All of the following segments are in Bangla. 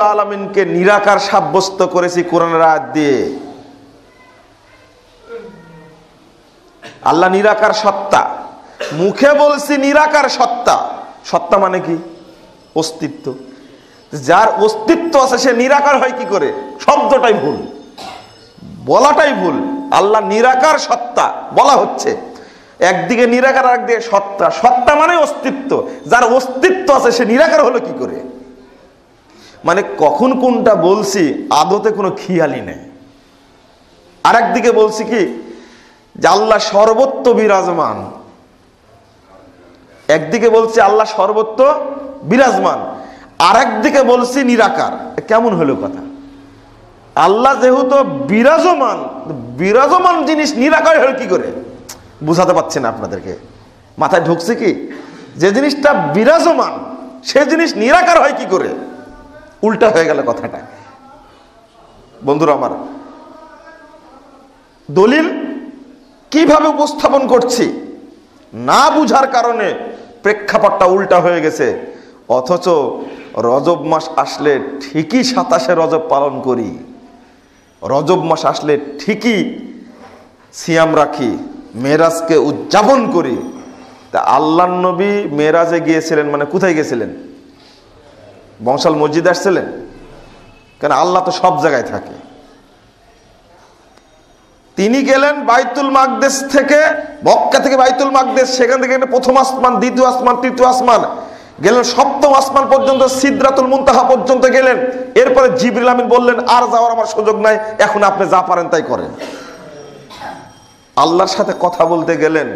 আলামিনকে নিরাকার সাব্যস্ত করেছি কোরআনের আয়াত দিয়ে। আল্লাহ নিরাকার সত্তা, মুখে বলছি নিরাকার সত্তা। সত্তা মানে কি? অস্তিত্ব। যার অস্তিত্ব আছে সে নিরাকার হয় কি করে? শব্দটাই ভুল, বলাটাই ভুল। আল্লাহ নিরাকার সত্তা বলা হচ্ছে, একদিকে নিরাকার একদিকে সত্তা। সত্তা মানে অস্তিত্ব, যার অস্তিত্ব আছে সে নিরাকার হলো কি করে? মানে কখন কোনটা বলছি আদতে কোনো খেয়ালই নেই। আর একদিকে বলছি কি যে আল্লাহ সর্বত্র বিরাজমান, একদিকে বলছি আল্লাহ সর্বত্র বিরাজমান, আর একদিকে বলছি নিরাকার। কেমন হলো কথা? আল্লাহ যেহেতু বিরাজমান, বিরাজমান জিনিস নিরাকার হলো কি করে? বুঝাতে পারছি না আপনাদেরকে, মাথায় ঢুকছে কি? যে জিনিসটা বিরাজমান সে জিনিস নিরাকার হয় কি করে? উল্টা হয়ে গেল কথাটা। বন্ধুরা আমার, দলিল কিভাবে উপস্থাপন করছি না বুঝার কারণে প্রেক্ষাপটটা উল্টা হয়ে গেছে। অথচ রজব মাস আসলে ঠিকই 27শে রজব পালন করি, রজব মাস আসলে ঠিকই সিয়াম রাখি, মেরাজকে উদযাপন করি। তা আল্লাহর নবী মেরাজে গিয়েছিলেন মানে কোথায় গেছিলেন? বংশাল মসজিদে আসছিলেন? কেন? আল্লাহ তো সব জায়গায় থাকে। তিনি গেলেন বাইতুল মাকদেস থেকে, মক্কা থেকে বাইতুল মাকদেস, সেখান থেকে প্রথম আসমান, দ্বিতীয় আসমান, তৃতীয় আসমান গেলেন, সপ্তম আসমান পর্যন্ত, সিদরাতুল মুনতাহা পর্যন্ত গেলেন। এরপরে জিবরিল আমিন বললেন, আর যাওয়ার আমার সুযোগ নাই, এখন আপনি যা পারেন তাই করেন। আল্লাহর সাথে কথা বলতে গেলেন।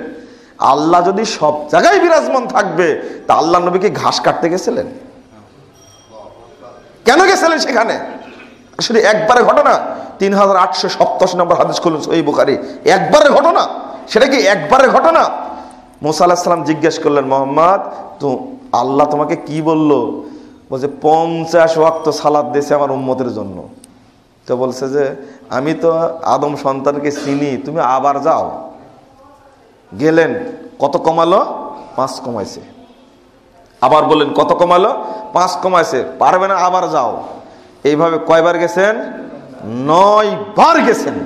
আল্লাহ যদি সব জায়গায় বিরাজমান থাকবে তা আল্লাহ নবীকে ঘাস কাটতে গেছিলেন? কেন গেছিলেন সেখানে? আসলে একবারে ঘটনা। 3887 নম্বর হাদিস খুলুন সহিহ বুখারী। একবারে ঘটনা, সেটা কি একবারে ঘটনা? মুসা আলাইহিস সালাম জিজ্ঞেস করলেন, মোহাম্মদ তো আল্লাহ তোমাকে কি বললো? বলছে 50 ওয়াক্ত সালাত দিয়েছে আমার উম্মতের জন্য। তো বলছে যে আমি তো আদম সন্তানকে চিনি, তুমি আবার যাও। গেলেন, কত কমালো? 5 কমাইছে। আবার বললেন কত কমালো? 5 কমাইছে। পারবে না, আবার যাও। এইভাবে কয়বার গেছেন? 9 বার গেছেন।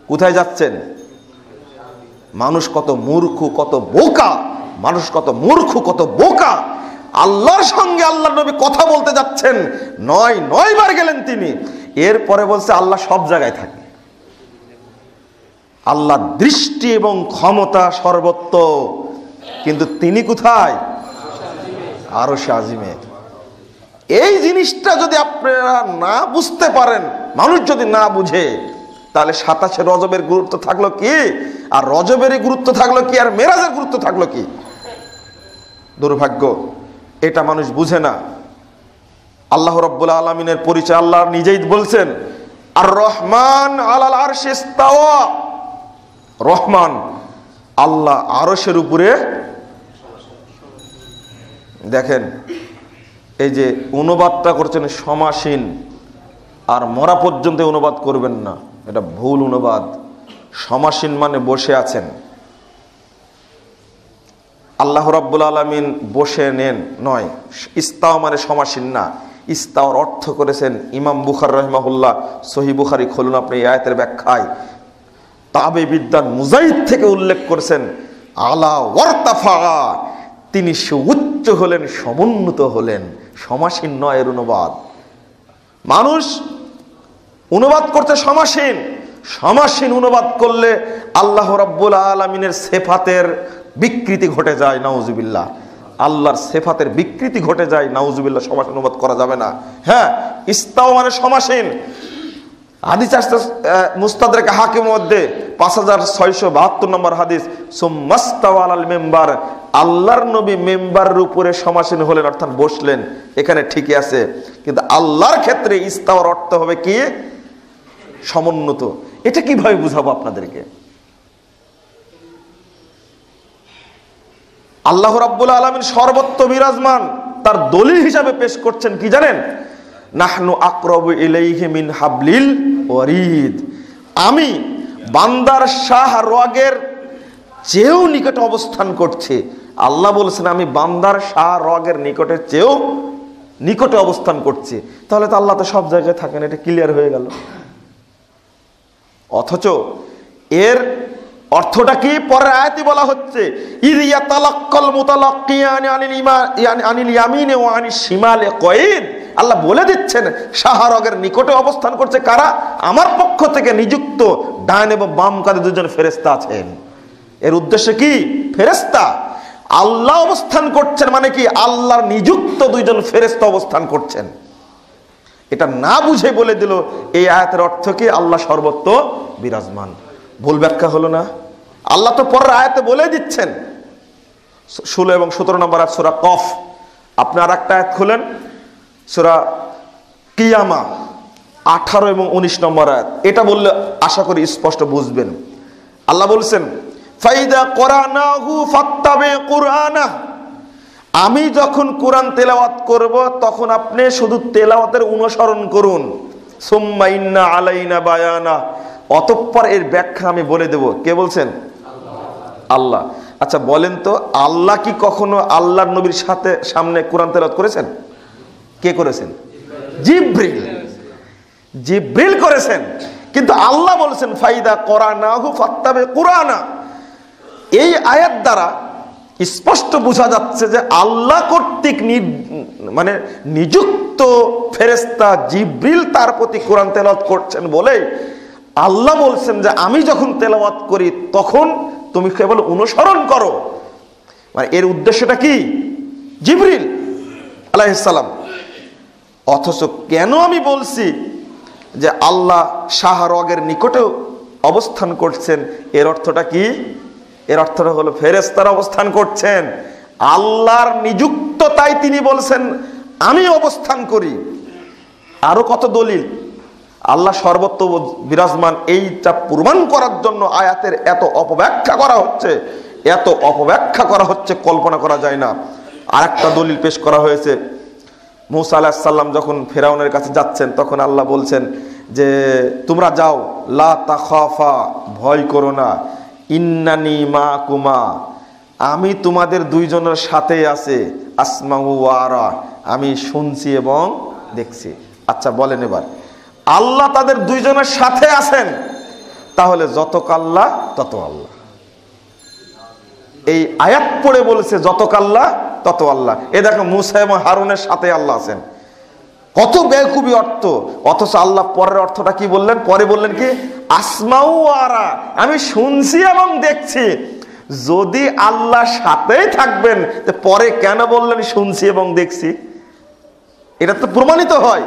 কোথায় যাচ্ছেন? মানুষ কত মূর্খ, কত বোকা! মানুষ কত মূর্খ, কত বোকা! আল্লাহর সঙ্গে আল্লাহ নবী কথা বলতে যাচ্ছেন, 9 বার গেলেন তিনি। এরপরে বলছে আল্লাহ সব জায়গায় থাকে। আল্লাহ দৃষ্টি এবং ক্ষমতা সর্বত্র, কিন্তু তিনি কোথায়? আরশে আজিমে। এই জিনিসটা যদি আপনারা না বুঝতে পারেন, মানুষ যদি না বুঝে, তাহলে 27শে রজবের গুরুত্ব থাকলো কি? আর রজবেরই গুরুত্ব থাকলো কি? আর মেরাজের গুরুত্ব থাকলো কি? দুর্ভাগ্য, এটা মানুষ বুঝে না। আল্লাহ রাব্বুল আলামিনের পরিচয় আল্লাহ নিজেই বলছেন, আর রহমান আলাল আরশি ইস্তাওয়া। রহমান, আল্লাহ আরশের উপরে। দেখেন, এই যে অনুবাদটা করছেন সমাসীন, আর মরা পর্যন্ত অনুবাদ করবেন না, এটা ভুল অনুবাদ। সমাসীন মানে বসে আছেন। আল্লাহ রাব্বুল আলামিন বসে নেন নয়, ইস্তাওয়া মানে সমাসীন না। ইস্তাওয়ার অর্থ করেছেন ইমাম বুখারী রাহিমাহুল্লাহ, সহিহ বুখারী খুলুন আপনি, এই আয়াতের ব্যাখ্যায় তাবে বিদ্যান মুজাহিদ থেকে উল্লেখ করেছেন, আলা ওয়ারতাফা, তিনি সুউচ্চ হলেন, সমুন্নত হলেন। সমাসীন নয় এর অনুবাদ। মানুষ অনুবাদ করতে সমাসীন, সমাসীন অনুবাদ করলে আল্লাহ রাব্বুল আলামিনের সিফাতের বিকৃতি ঘটে যায়, নাউজুবিল্লাহ। আল্লাহর সিফাতের বিকৃতি ঘটে যায়, নাউজুবিল্লাহ। সমাসীন অনুবাদ করা যাবে না। হ্যাঁ, ইস্তাওয়া মানে সমাসীন। হাদিস আসছে মুস্তাদরাক হাকিমের মধ্যে 5672 নম্বর হাদিস, সুম্মাস্তাওয়া আলাল মিম্বার, আল্লাহর নবী মিম্বারের উপরে সমাসীন হলেন, অর্থাৎ বসলেন। এখানে ঠিকই আছে, কিন্তু আল্লাহর ক্ষেত্রে ইস্তাওয়ার অর্থ হবে কি? সমুন্নত। এটা কিভাবে বুঝাবো আপনাদেরকে? আল্লাহ রাব্বুল আলামিন সর্বত্র বিরাজমান, তার দলিল হিসাবে পেশ করছেন কি জানেন? নাহনু আকরাবু ইলাইহি মিন হাবলিল ওয়ারিদ, আমি বান্দার শাহ রগের চেয়েও নিকটে অবস্থান করছে। আল্লাহ বলছেন আমি বান্দার শাহ রগের নিকটে চেয়েও নিকটে অবস্থান করছে, তাহলে তো আল্লাহ তো সব জায়গায় থাকেন, এটা ক্লিয়ার হয়ে গেল। অথচ এর অর্থটা কি? পরের আয়াতে বলা হচ্ছে ইয ইয়াতালাক্কাল মুতালাক্কিয়ানি আনিল ইয়ামিনি ওয়া আনিশ শিমালি কয়িদ। আল্লাহ বলে দিচ্ছেন শাহরগের নিকটে অবস্থান করছে কারা? আমার পক্ষ থেকে নিযুক্ত ডান এবং বাম কাঁধে দুজন ফেরেশতা আছেন। এর উদ্দেশ্য কি? ফেরেশতা। আল্লাহ অবস্থান করছেন মানে কি? আল্লাহর নিযুক্ত দুইজন ফেরেশতা অবস্থান করছেন। এটা না বুঝে বলে দিল এই আয়াতের অর্থ কি? আল্লাহ সর্বত্র বিরাজমান। ভুল ব্যাখ্যা হলো না? আল্লাহ তো পরের আয়াতে বলে দিচ্ছেন 16 এবং 17 নম্বর আয়াত সূরা কফ। আপনি আর একটা আয়াত খুলেন, সূরা কিয়ামা 18 এবং 19 নম্বর আয়াত। এটা বললে আশা করি স্পষ্ট বুঝবেন। আল্লাহ বলছেন ফাইদা করানাহু ফাত্তাবি কুরআনা, আমি যখন কোরআন তেলাওয়াত করব তখন আপনি শুধু তেলাওয়াতের অনুসরণ করুন। সুম্মা ইন্না আলাইনা বায়ানা, অতঃপর এর ব্যাখ্যা আমি বলে দেব। কে বলছেন? আল্লাহ। আচ্ছা বলেন তো, আল্লাহ কি কখনো আল্লাহর নবীর সাথে সামনে কোরআন তেলাওয়াত করেছেন? কে করেছেন? জিবরিল। জিবরিল করেছেন। কিন্তু আল্লাহ বলেছেন ফাইদা করানাহু ফাত্তাবি কুরআনা। এই আয়াত দ্বারা স্পষ্ট বোঝা যাচ্ছে যে আল্লাহ কর্তৃক মানে নিযুক্ত ফেরেশতা জিবরিল তার প্রতি কোরআন তেলাওয়াত করছেন বলে আল্লাহ বলছেন যে আমি যখন তেলাওয়াত করি তখন তুমি কেবল অনুসরণ করো। মানে এর উদ্দেশ্যটা কি? জিবরিল আলাইহিস সালাম। অথচ কেন আমি বলছি যে আল্লাহ শাহরগের নিকটেও অবস্থান করছেন, এর অর্থটা কি? এর অর্থটা হলো ফেরেশতারা অবস্থান করছেন, আল্লাহর নিযুক্ত, তাই তিনি বলছেন আমি অবস্থান করি। আরো কত দলিল আল্লাহ সর্বত্র বিরাজমান এইটা প্রমাণ করার জন্য আয়াতের এত অপব্যাখ্যা করা হচ্ছে, এত অপব্যাখ্যা করা হচ্ছে কল্পনা করা যায় না। আরেকটা দলিল পেশ করা হয়েছে, মূসা আলাইহিস সালাম যখন ফেরাউনের কাছে যাচ্ছেন তখন আল্লাহ বলছেন যে তোমরা যাও, লা তাখাফা, ভয় করো না, ইন্নানি মাকুমা, আমি তোমাদের দুইজনের সাথে আছে, আসমাউ ওয়া আরা, আমি শুনছি এবং দেখছি। আচ্ছা বলেন এবার, আল্লাহ তাদের দুইজনের সাথে আছেন, তাহলে যত আল্লাহ তত আল্লাহ। এই আয়াত পড়ে বলেছে যত আল্লাহ তত আল্লাহ। এ দেখো মূসা এবং হারুনের সাথে আল্লাহ আছেন, কত বেকুবি অর্থ। অথচ আল্লাহ পরের অর্থটা কি বললেন? পরে বললেন কি? আসমাউ আরা, আমি শুনছি এবং দেখছি। যদি আল্লাহ সাথেই থাকবেন পরে কেন বললেন শুনছি এবং দেখছি? এটা তো প্রমাণিত হয়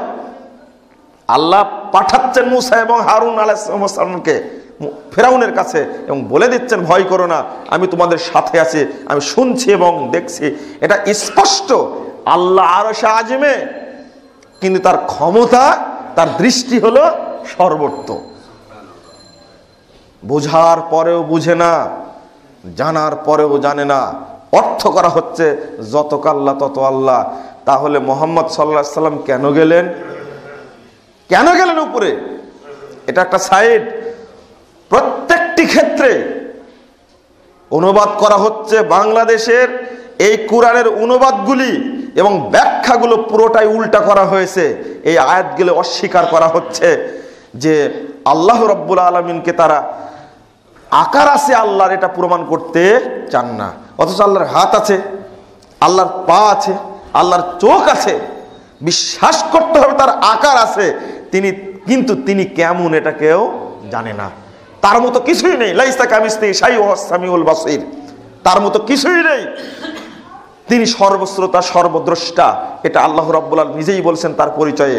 আল্লাহ পাঠাচ্ছেন মূসা এবং হারুন আলাইহিস সালামকে ফেরাউনের কাছে এবং বলে দিচ্ছেন ভয় করো না, আমি তোমাদের সাথে আছি, আমি শুনছি এবং দেখছি। এটা স্পষ্ট আল্লাহ আরশে আজিমে, কিন্তু তার ক্ষমতা, তার দৃষ্টি হলো সর্বত্র। বোঝার পরেও বুঝে না, জানার পরেও জানে না। অর্থ করা হচ্ছে যত আল্লাহ তত আল্লাহ। তাহলে মুহাম্মদ সাল্লাল্লাহু আলাইহি সাল্লাম কেন গেলেন? কেন গেলেন উপরে? এটা একটা সাইড। প্রত্যেকটি ক্ষেত্রে অনুবাদ করা হচ্ছে বাংলাদেশের এই কোরআনের অনুবাদগুলি এবং ব্যাখ্যাগুলো পুরোটাই উল্টা করা হয়েছে। এই আয়াতগুলো অস্বীকার করা হচ্ছে যে আল্লাহ রাব্বুল আলামিনকে তারা আকার আছে আল্লাহর, এটা প্রমাণ করতে চান না। অথচ আল্লাহর হাত আছে, আল্লাহর পা আছে, আল্লাহর চোখ আছে, বিশ্বাস করতে হবে তার আকার আছে তিনি, কিন্তু তিনি কেমন এটা কেউ জানে না। তার মতো কিছুই নেই, লাইসা কামিসলিহি শাইউন ওয়াস সামিউল বাসীর, তার মতো কিছুই নেই। তিনি সর্বশ্রোতা সর্বদ্রষ্টা, এটা আল্লাহ রাব্বুল আলামিন নিজেই বলছেন তার পরিচয়ে।